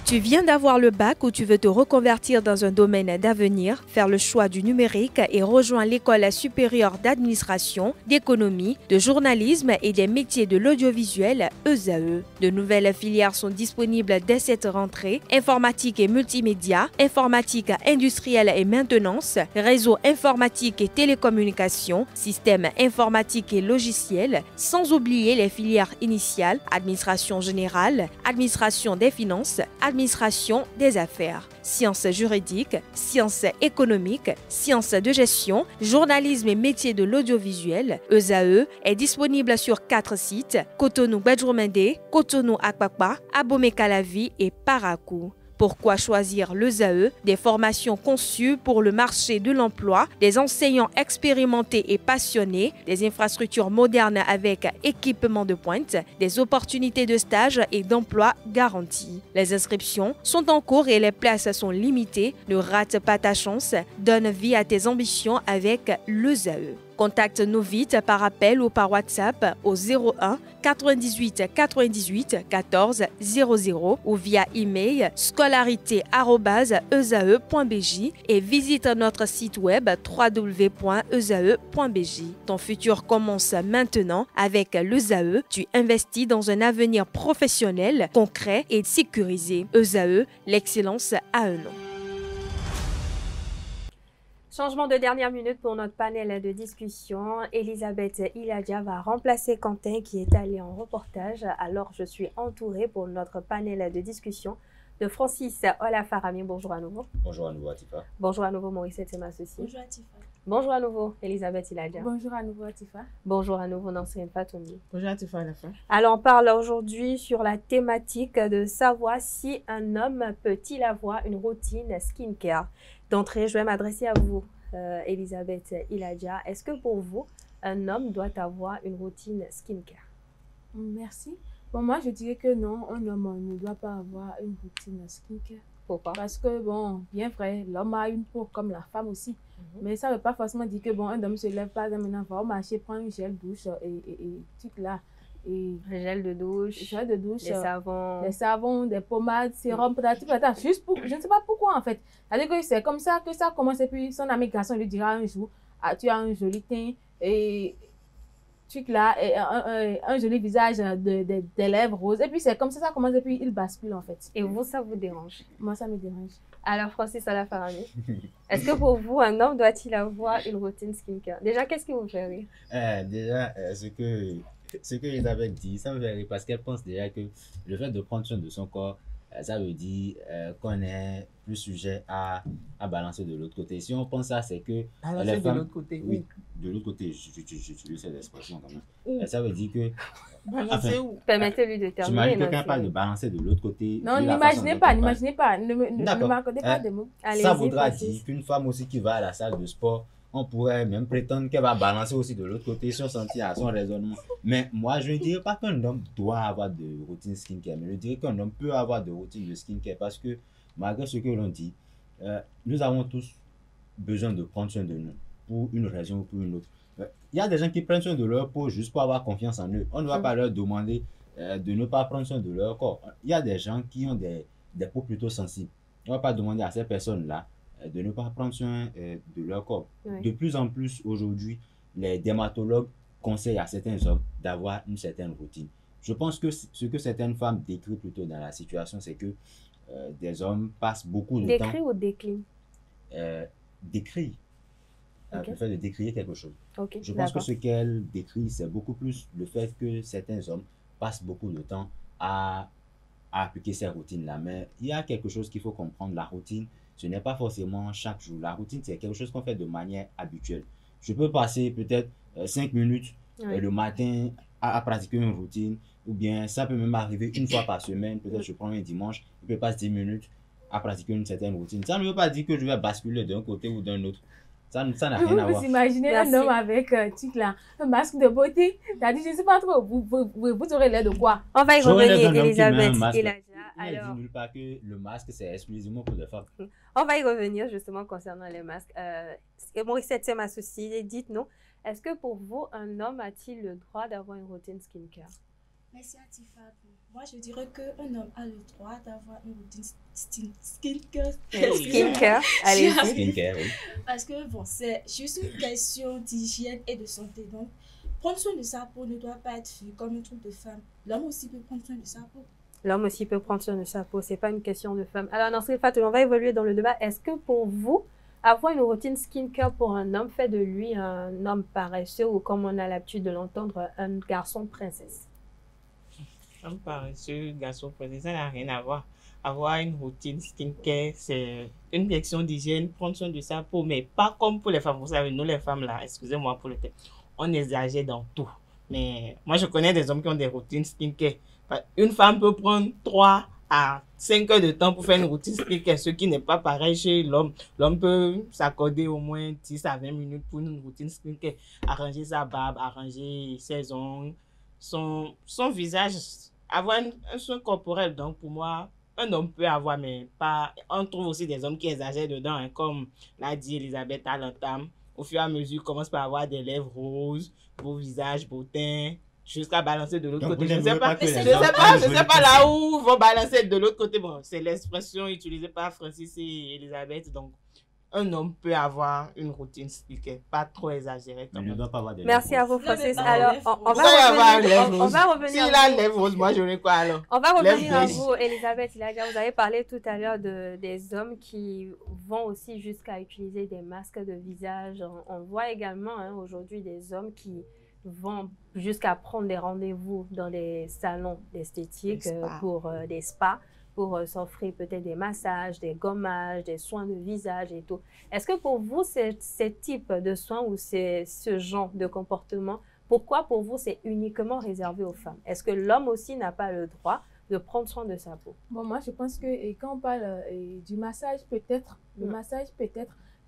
Tu viens d'avoir le bac ou tu veux te reconvertir dans un domaine d'avenir, faire le choix du numérique et rejoindre l'école supérieure d'administration, d'économie, de journalisme et des métiers de l'audiovisuel ESAE. De nouvelles filières sont disponibles dès cette rentrée: informatique et multimédia, informatique industrielle et maintenance, réseau informatique et télécommunications, système informatique et logiciel, sans oublier les filières initiales: administration générale, administration des finances, administration des affaires, sciences juridiques, sciences économiques, sciences de gestion, journalisme et métiers de l'audiovisuel. ESAE est disponible sur 4 sites: Cotonou-Badjoumendé, Cotonou-Akpakpa, Abomey-Calavi et Parakou. Pourquoi choisir l'ESAE? Des formations conçues pour le marché de l'emploi, des enseignants expérimentés et passionnés, des infrastructures modernes avec équipement de pointe, des opportunités de stage et d'emploi garanties. Les inscriptions sont en cours et les places sont limitées. Ne rate pas ta chance. Donne vie à tes ambitions avec l'ESAE. Contacte-nous vite par appel ou par WhatsApp au 01 98 98 14 00 ou via email scolarité@esae.bj et visite notre site web www.esae.bj. Ton futur commence maintenant avec l'ESAE. Tu investis dans un avenir professionnel, concret et sécurisé. ESAE, l'excellence à un nom. Changement de dernière minute pour notre panel de discussion. Elisabeth Iladia va remplacer Quentin qui est allé en reportage. Alors, je suis entourée pour notre panel de discussion de Francis Olafarami. Bonjour à nouveau. Bonjour à nouveau Atifa. Bonjour à nouveau Maurice Etsema-Associé. Bonjour Atifa. Bonjour à nouveau Elisabeth Iladia. Bonjour à nouveau Atifa. Bonjour à nouveau Nancine Fatoumi. Bonjour Atifa à la fin. Alors, on parle aujourd'hui sur la thématique de savoir si un homme peut-il avoir une routine skincare. D'entrée, je vais m'adresser à vous, Elisabeth Iladia. Est-ce que pour vous, un homme doit avoir une routine skincare? Merci. Bon, moi, je dirais que non, un homme ne doit pas avoir une routine skincare. Pourquoi? Parce que, bon, bien vrai, l'homme a une peau comme la femme aussi. Mais ça ne veut pas forcément dire que, bon, un homme se lève pas maintenant, va au marché, prendre une gel douche et tout là. Et gel de douche, les savons, des pommades, sérum, peut-être, juste pour, je ne sais pas pourquoi en fait. C'est-à-dire que c'est comme ça que ça commence et puis son ami garçon lui dira un jour, ah, tu as un joli teint et truc là, et un joli visage, des lèvres roses. Et puis c'est comme ça commence et puis il bascule en fait. Et vous, ça vous dérange? Moi, ça me dérange. Alors, Francis Olafarami, est-ce que pour vous, un homme doit-il avoir une routine skincare? Déjà, qu'est-ce qui vous fait rire? Déjà, ce que Elisabeth dit, ça me fait rire parce qu'elle pense déjà que le fait de prendre soin de son corps, ça veut dire qu'on est plus sujet à balancer de l'autre côté. Si on pense ça, c'est que balancer de l'autre côté. Oui, de l'autre côté, j'utilise cette expression quand même. Ça veut dire que... Balancer où? Permettez-lui de terminer. J'imagine que quand on parle de balancer de l'autre côté... Non, n'imaginez pas, ne m'accordez pas des mots. Ça voudra dire qu'une femme aussi qui va à la salle de sport, on pourrait même prétendre qu'elle va balancer aussi de l'autre côté si on sentit à son raisonnement. Mais moi, je ne dirais pas qu'un homme doit avoir de routine skincare, mais je dirais qu'un homme peut avoir de routine de skincare parce que malgré ce que l'on dit, nous avons tous besoin de prendre soin de nous pour une raison ou pour une autre. Il y a des gens qui prennent soin de leur peau juste pour avoir confiance en eux. On ne va pas leur demander de ne pas prendre soin de leur corps. Il y a des gens qui ont des peaux plutôt sensibles. On ne va pas demander à ces personnes-là de ne pas prendre soin de leur corps. Oui. De plus en plus aujourd'hui, les dermatologues conseillent à certains hommes d'avoir une certaine routine. Je pense que ce que certaines femmes décrivent plutôt dans la situation, c'est que des hommes passent beaucoup de temps... Décrit ou décline? Décrit. Okay. Le fait de décrire quelque chose. Okay, je pense que ce qu'elle décrit, c'est beaucoup plus le fait que certains hommes passent beaucoup de temps à appliquer ces routines-là. Mais il y a quelque chose qu'il faut comprendre. La routine, ce n'est pas forcément chaque jour. La routine, c'est quelque chose qu'on fait de manière habituelle. Je peux passer peut-être 5 minutes le matin à pratiquer une routine, ou bien ça peut même arriver une fois par semaine. Peut-être je prends un dimanche, je peux passer 10 minutes à pratiquer une certaine routine. Ça ne veut pas dire que je vais basculer d'un côté ou d'un autre. Ça n'a rien à voir. Vous imaginez un homme avec un masque de beauté? T'as dit, je ne sais pas trop, vous aurez l'air de quoi? On va y revenir, Elisabeth. Il ne dit nulle part que le masque, c'est exclusivement pour les femmes. On va y revenir justement concernant les masques. Maurice Etsema-Associé, dites-nous, est-ce que pour vous, un homme a-t-il le droit d'avoir une routine skincare? Merci Atifa. Moi, je dirais qu'un homme a le droit d'avoir une routine skincare. Skincare, allez-y. Skincare, oui. Parce que, bon, c'est juste une question d'hygiène et de santé. Donc, prendre soin de sa peau ne doit pas être vu comme un truc de femme. L'homme aussi peut prendre soin de sa peau. L'homme aussi peut prendre soin de sa peau, c'est pas une question de femme. Alors, Nasrine Fatou, on va évoluer dans le débat. Est-ce que pour vous, avoir une routine skincare pour un homme fait de lui un homme paresseux ou comme on a l'habitude de l'entendre, un garçon princesse? Homme paresseux, garçon princesse, ça n'a rien à voir. Avoir une routine skincare, c'est une question d'hygiène, prendre soin de sa peau, mais pas comme pour les femmes. Vous savez, nous les femmes là, excusez-moi pour le terme, on exagère dans tout. Mais moi, je connais des hommes qui ont des routines skincare. Une femme peut prendre 3 à 5 heures de temps pour faire une routine skincare, ce qui n'est pas pareil chez l'homme. L'homme peut s'accorder au moins 10 à 20 minutes pour une routine skincare, arranger sa barbe, arranger ses ongles, son visage, avoir un soin corporel. Donc, pour moi, un homme peut avoir, mais pas... On trouve aussi des hommes qui exagèrent dedans, hein, comme l'a dit Elisabeth à l'entame. Au fur et à mesure, commence par avoir des lèvres roses, beau visage, beau teint, jusqu'à balancer de l'autre côté. Je ne sais pas là où vont balancer de l'autre côté. Bon, c'est l'expression utilisée par Francis et Elisabeth. Donc, un homme peut avoir une routine skincare, pas trop exagérée. Il ne doit pas avoir des Merci à vous, Francis. Alors, on va revenir. S'il a les lèvres roses, moi, je n'ai quoi alors? On va revenir à vous, Elisabeth. Vous avez parlé tout à l'heure des hommes qui vont aussi jusqu'à utiliser des masques de visage. On voit également aujourd'hui des hommes qui vont jusqu'à prendre des rendez-vous dans des salons d'esthétique pour des spas, pour s'offrir peut-être des massages, des gommages, des soins de visage et tout. Est-ce que pour vous, ces types de soins ou ce genre de comportement, pourquoi pour vous c'est uniquement réservé aux femmes? Est-ce que l'homme aussi n'a pas le droit de prendre soin de sa peau? Bon, moi, je pense que quand on parle du massage, peut-être,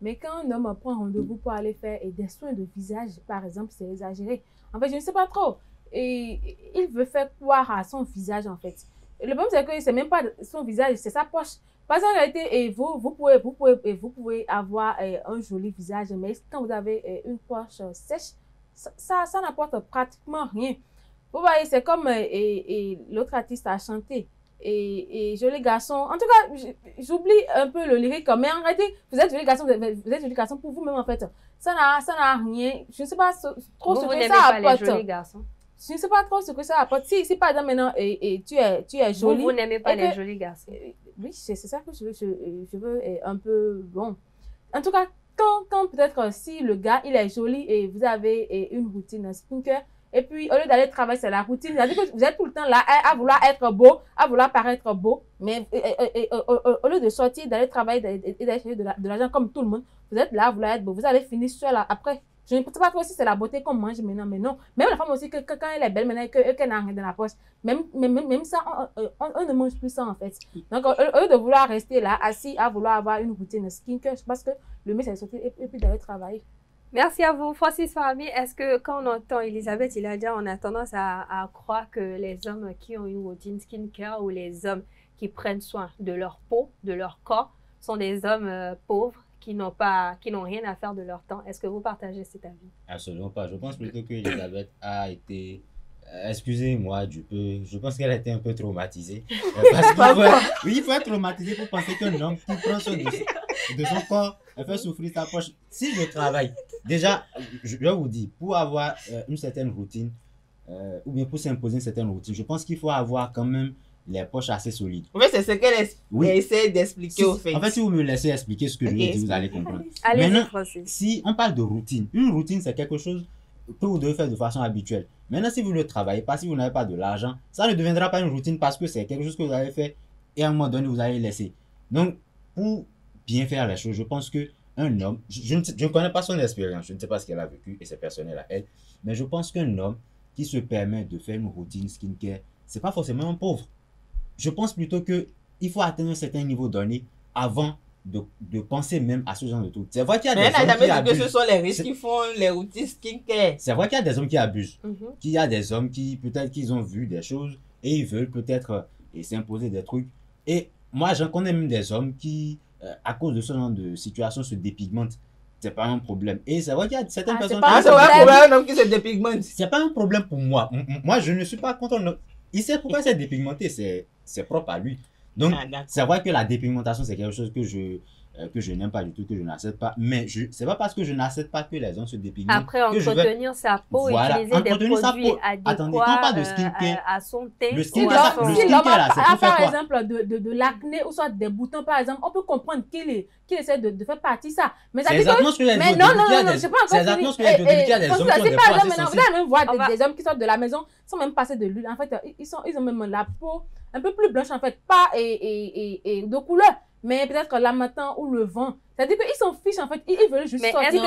mais quand un homme prend rendez-vous pour aller faire des soins de visage, par exemple, c'est exagéré. En fait, je ne sais pas trop. Et il veut faire croire à son visage, en fait. Et le problème, c'est que ce n'est même pas son visage, c'est sa poche. Parce qu'en réalité, vous pouvez avoir un joli visage, mais quand vous avez une poche sèche, ça n'apporte pratiquement rien. Vous voyez, c'est comme l'autre artiste a chanté. Et joli garçon. En tout cas, j'oublie un peu le lyrique, mais en réalité, vous êtes joli garçon pour vous-même, en fait. Ça n'a rien. Je ne sais pas trop ce que ça apporte. Les jolis garçons. Je ne sais pas trop ce que ça apporte. Si par exemple maintenant, tu es jolie. Vous n'aimez pas les jolis garçons. Oui, c'est ça que je veux un peu bon. En tout cas, quand peut-être si le gars, il est joli et vous avez une routine skincare, et puis, au lieu d'aller travailler, c'est la routine. C'est-à-dire que vous êtes tout le temps là à vouloir être beau, à vouloir paraître beau. Mais au lieu de sortir, d'aller travailler et d'aller chercher de l'argent comme tout le monde, vous êtes là à vouloir être beau. Vous allez finir seul après. Je ne sais pas trop si c'est la beauté qu'on mange maintenant, mais non. Même la femme aussi, quand elle est belle maintenant, qu'elle n'a rien dans la poche, même ça, on ne mange plus ça en fait. Donc, au lieu de vouloir rester là, assis, à vouloir avoir une routine skincare, je pense que le mieux, c'est de sortir et puis d'aller travailler. Merci à vous, Francis Farami. Est-ce que quand on entend Elisabeth Iladia, on a tendance à croire que les hommes qui ont une routine skincare ou les hommes qui prennent soin de leur peau, de leur corps, sont des hommes pauvres qui n'ont rien à faire de leur temps? Est-ce que vous partagez cet avis? Absolument pas. Je pense plutôt que Elisabeth a été, excusez-moi du peu, je pense qu'elle a été un peu traumatisée. Il faut être traumatisé pour penser qu'un homme qui prend soin de son corps, elle fait souffrir sa poche. Si je travaille, déjà, je vais vous dire, pour avoir une certaine routine, ou bien pour s'imposer une certaine routine, je pense qu'il faut avoir quand même les poches assez solides. En fait, c'est ce qu'elle essaie d'expliquer au fait. En fait, si vous me laissez expliquer ce que je veux dire, vous allez comprendre. Allez-y, si on parle de routine, une routine, c'est quelque chose que vous devez faire de façon habituelle. Maintenant, si vous ne travaillez pas, si vous n'avez pas de l'argent, ça ne deviendra pas une routine parce que c'est quelque chose que vous avez fait et à un moment donné, vous allez laisser. Donc, pour bien faire les choses, je pense qu'un homme, je ne connais pas son expérience, je ne sais pas ce qu'elle a vécu et c'est personnel à elle, mais je pense qu'un homme qui se permet de faire une routine skincare, c'est pas forcément un pauvre. Je pense plutôt qu'il faut atteindre un certain niveau donné avant de penser même à ce genre de trucs. C'est vrai qu'il y a des hommes qui abusent. Mais elle n'a jamais dit que ce sont les riches qui font les routines skincare. C'est vrai qu'il y a des hommes qui abusent. Qu'il y a des hommes qui, peut-être qu'ils ont vu des choses et ils veulent peut-être s'imposer des trucs. Et moi, j'en connais même des hommes qui, à cause de ce genre de situation, se dépigmentent. C'est pas un problème. Et c'est vrai qu'il y a certaines personnes... C'est pas un problème, un homme qui se dépigmente. C'est pas un problème pour moi. Moi, je ne suis pas contre il sait pourquoi c'est dépigmenté, c'est propre à lui. Donc, c'est vrai que la dépigmentation, c'est quelque chose que je n'aime pas du tout, que je n'accepte pas. Mais c'est pas parce que je n'accepte pas que les gens se dépigmentent. Après, entretenir sa peau, utiliser des produits adéquats à son teint. Le skincare, là, c'est pour faire par exemple, de l'acné ou soit des boutons, par exemple, on peut comprendre qu'il essaie de faire partie de ça. Mais ça dit que... Mais non, c'est pas encore fini. C'est des hommes qui ont des par exemple, maintenant, vous allez même voir des hommes qui sortent de la maison sans même passer de l'huile. En fait, ils ont même la peau un peu plus blanche, en fait, pas et de couleur. Mais peut-être la matin ou le vent. C'est-à-dire qu'ils s'en fichent, en fait. Ils veulent juste sortir. Est-ce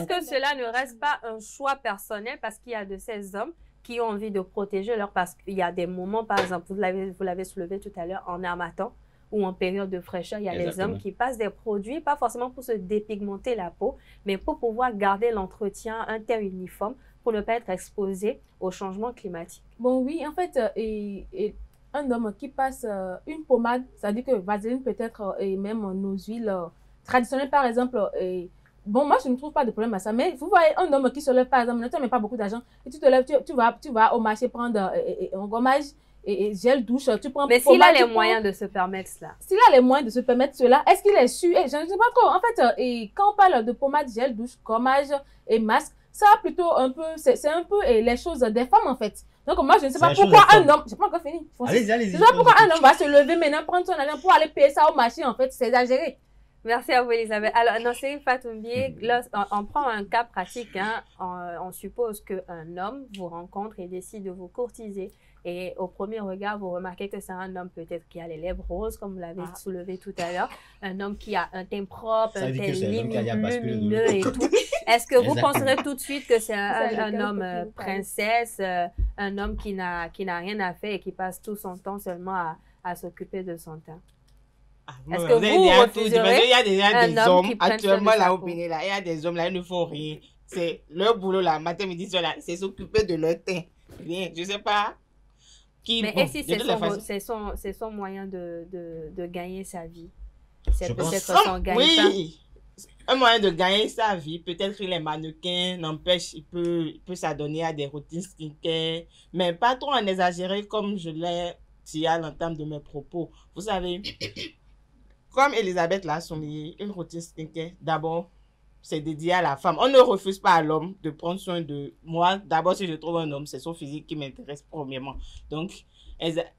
que cela ne reste pas un choix personnel parce qu'il y a de ces hommes qui ont envie de protéger leur... Parce qu'il y a des moments, par exemple, vous l'avez soulevé tout à l'heure, en harmattan ou en période de fraîcheur, il y a des hommes qui passent des produits, pas forcément pour se dépigmenter la peau, mais pour pouvoir garder l'entretien, un teint uniforme, pour ne pas être exposé au changement climatique. Bon, oui, en fait, un homme qui passe une pommade, c'est-à-dire que vaseline peut-être, et même nos huiles traditionnelles, par exemple, bon, moi, je ne trouve pas de problème à ça, mais vous voyez un homme qui se lève, par exemple, tu n'as même pas beaucoup d'argent, et tu te lèves, tu vas au marché prendre un gommage et gel douche, tu prends... Mais s'il a les moyens de se permettre cela. S'il a les moyens de se permettre cela, est-ce qu'il est sûr? Je ne sais pas trop. En fait, quand on parle de pommade, gel douche, gommage et masque, ça plutôt un peu, c'est un peu les choses des femmes, en fait. Donc, moi, je ne sais pas pourquoi un homme... Je n'ai pas encore fini. Allez-y. Je ne sais pas pourquoi un homme va se lever maintenant, prendre son argent pour aller payer ça au marché, en fait. C'est exagéré. Merci à vous, Elisabeth. Alors, dans Serine Fatoumbi, on prend un cas pratique. Hein. On suppose qu'un homme vous rencontre et décide de vous courtiser. Et au premier regard, vous remarquez que c'est un homme peut-être qui a les lèvres roses, comme vous l'avez soulevé tout à l'heure. Un homme qui a un teint propre, un teint lumineux et tout. Est-ce que vous penserez tout de suite que c'est un homme princesse, un homme qui n'a rien à faire et qui passe tout son temps seulement à s'occuper de son teint? Est-ce que vous refuserez il y a déjà des hommes actuellement là au Bénin, là, il y a des hommes là, ils ne font rien. C'est leur boulot là, matin, midi, soir là, c'est s'occuper de leur teint. Rien, je sais pas. Mais et si c'est son moyen de gagner sa vie? C'est peut-être son gagne-pain. Oui, un moyen de gagner sa vie. Peut-être qu'il est mannequin, n'empêche, il peut s'adonner à des routines skincare, mais pas trop en exagérer comme je l'ai dit à l'entame de mes propos. Vous savez, comme Elisabeth l'a souligné, une routine skincare, d'abord, c'est dédié à la femme. On ne refuse pas à l'homme de prendre soin de moi. D'abord, si je trouve un homme, c'est son physique qui m'intéresse premièrement. Donc,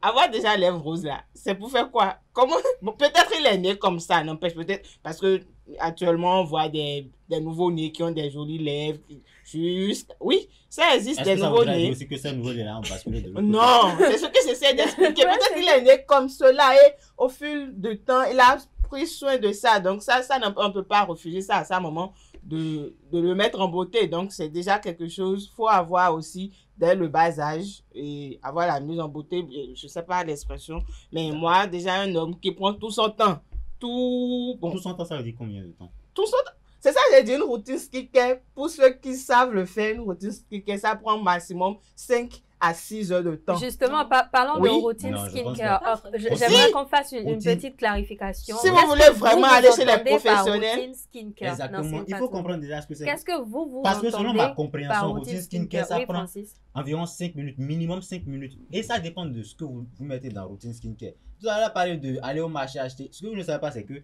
avoir déjà les lèvres roses là, c'est pour faire quoi? Comment? Bon, peut-être il est né comme ça, n'empêche peut-être parce que actuellement on voit des nouveaux nés qui ont des jolies lèvres. Juste, oui, ça existe des nouveaux nés. Est-ce que c'est nouveau nés là, on bascule de l'autre Non, c'est ce que j'essaie d'expliquer. Peut-être qu'il est né comme cela et au fil du temps, il a pris soin de ça. Donc ça on ne peut pas refuser ça à ce moment de le mettre en beauté. Donc c'est déjà quelque chose, faut avoir aussi dès le bas âge et avoir la mise en beauté, je sais pas l'expression, mais moi déjà un homme qui prend tout son temps, tout son temps, ça veut dire combien de temps? Tout son temps. C'est ça, j'ai dit une routine skincare. Pour ceux qui savent le faire, une routine skincare, ça prend maximum 5 à 6 heures de temps. Justement, parlons de routine skincare. J'aimerais qu'on fasse une petite clarification. Si vous voulez vraiment aller chez les professionnels. Exactement. Il faut comprendre déjà ce que c'est. Qu'est-ce que vous Parce que selon ma compréhension, routine skincare, ça prend Francis, environ 5 minutes, minimum 5 minutes. Et ça dépend de ce que vous mettez dans routine skincare. Vous allez parler d'aller au marché acheter. Ce que vous ne savez pas, c'est que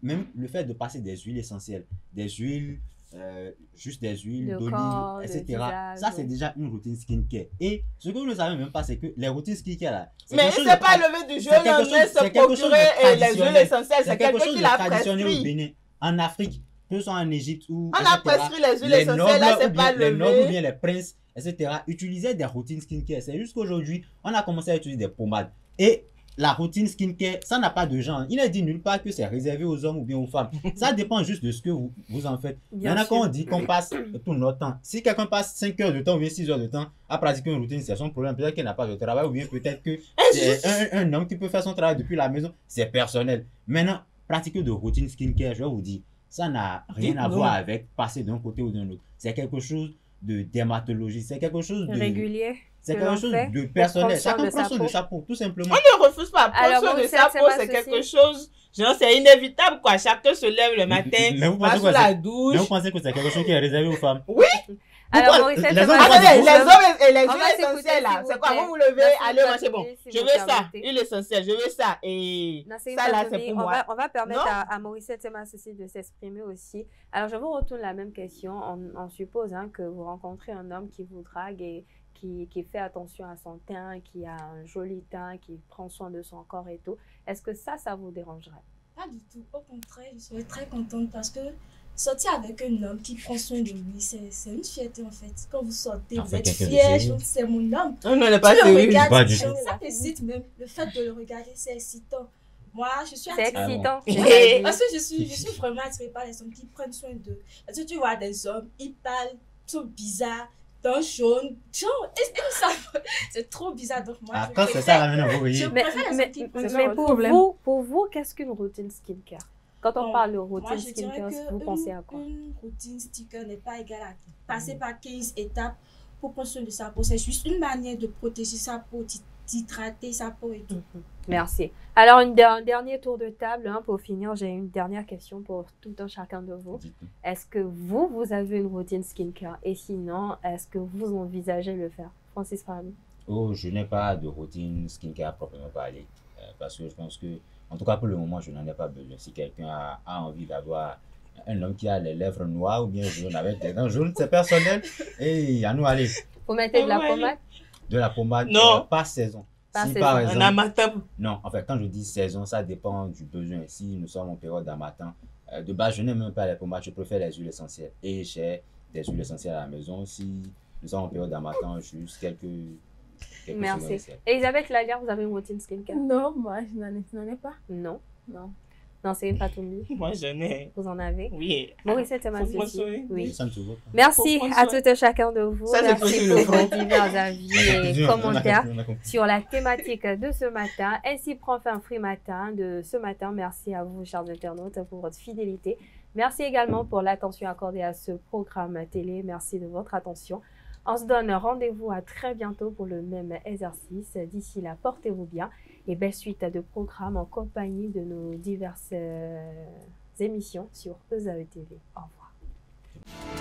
même le fait de passer des huiles essentielles, des huiles, juste des huiles d'olive, etc. Ça, c'est déjà une routine skincare. Et ce que vous ne savez même pas, c'est que les routines skincare là. Mais il ne s'est pas levé du jour au lendemain se procurer les huiles essentielles. C'est quelqu'un qui l'a prescrit. Au Bénin, en Afrique, que ce soit en Égypte ou. On a prescrit les huiles essentielles, là, c'est pas levé. Les nobles ou bien les princes, etc. utilisaient des routines skincare. C'est juste qu'aujourd'hui, on a commencé à utiliser des pommades. Et la routine skincare, ça n'a pas de genre. Il n'est dit nulle part que c'est réservé aux hommes ou bien aux femmes. Ça dépend juste de ce que vous en faites. Il y en a quand on dit qu'on passe tout notre temps. Si quelqu'un passe 5 heures de temps ou bien 6 heures de temps à pratiquer une routine, c'est son problème. Peut-être qu'il n'a pas de travail ou bien peut-être que c'est un homme qui peut faire son travail depuis la maison. C'est personnel. Maintenant, pratiquer de routine skincare, je vais vous dire, ça n'a rien à voir avec passer d'un côté ou d'un autre. C'est quelque chose de dermatologie. C'est quelque chose de régulier. C'est quelque chose de personnel. Chacun prend soin de sa peau, tout simplement. On ne refuse pas. Prendre soin de sa peau, c'est quelque chose. Genre, c'est inévitable, quoi. Chacun se lève le matin, va sous la douche. Mais vous pensez que c'est quelque chose qui est réservé aux femmes? Oui. Alors, Morissette, les hommes Attendez, les hommes et les On va huiles s'écouter, essentielles là, s'il vous c'est quoi? plaît. Vous vous levez, Merci, allez, moi Nathalie, c'est bon. si Je vous veux ça, permettez. huile essentielle, je veux ça. Et Nassim ça là, c'est Fatoumi, pour on moi. va permettre Non? à Morissette Sema ceci de s'exprimer aussi. Alors, je vous retourne la même question. On suppose que vous rencontrez un homme qui vous drague et qui fait attention à son teint, qui a un joli teint, qui prend soin de son corps et tout. Est-ce que ça vous dérangerait? Pas du tout. Au contraire, je serais très contente parce que sortir avec un homme qui prend soin de lui, c'est une fierté en fait. Quand vous sortez, En vous fait, êtes quelqu'un de fier, sérieux. c'est mon homme. Non, non, elle n'est pas Tu le sérieuse. regardes, Pas du ça tout. excite même. Le fait de le regarder, c'est excitant. Moi, je suis C'est attirée. excitant. bon. c'est-à-dire. Parce que je suis vraiment attirée par les hommes qui prennent soin d'eux. Parce que tu vois des hommes, ils parlent, sont bizarres, d'un jaune, genre, et ça, c'est trop bizarre. Donc moi, Ah, je quand c'est préfère- ça, là, maintenant, vous voyez. Je Mais, préfère les mais, hommes qui prennent mais soin pour vous, qu'est-ce qu'une routine skincare? Quand on Bon, parle de Moi, routine je dirais skincare, vous que pensez à quoi? une routine sticker n'est pas égale à passer par 15 étapes pour prendre soin de sa peau. C'est juste une manière de protéger sa peau, d'hydrater sa peau et tout. Merci. Alors, un dernier tour de table. Pour finir, j'ai une dernière question pour tout un chacun de vous. Dites-nous. Est-ce que vous avez une routine skincare? Et sinon, est-ce que vous envisagez le faire? Francis Fahmi. Oh, je n'ai pas de routine skincare proprement parlé. Parce que je pense que, en tout cas pour le moment, je n'en ai pas besoin. Si quelqu'un a envie d'avoir un homme qui a les lèvres noires ou bien jaunes avec des dents jaunes, c'est personnel. Et à nous aller. Vous mettez de la Ouais. pommade? De la pommade, Non. par saison. Par Si saison. par Un exemple, amateur. non, en fait, quand je dis saison, ça dépend du besoin. Si nous sommes en période d'amatin, de base, je n'aime même pas les pommades, je préfère les huiles essentielles. Et j'ai des huiles essentielles à la maison. Si nous sommes en période d'amatin, juste quelques secondes Merci. d'essai. Elisabeth Lallière, vous avez une routine skincare? Non, moi, je n'en ai pas. Non. Non. Non, c'est Fatoumi. Moi, je n'ai. Vous en avez? Oui. Morissette Faut prendre aussi. soin. Oui. Ça ne se voit pas. Merci Faut prendre à soin. tout un chacun de vous. Ça, c'est Merci possible, pour le vos front. divers avis et On a commentaires compris, on a compris. sur la thématique de ce matin. Ainsi prend fin Free Matin de ce matin. Merci à vous, chers internautes, pour votre fidélité. Merci également pour l'attention accordée à ce programme télé. Merci de votre attention. On se donne rendez-vous à très bientôt pour le même exercice. D'ici là, portez-vous bien et belle suite de programmes en compagnie de nos diverses émissions sur ESAE TV. Au revoir.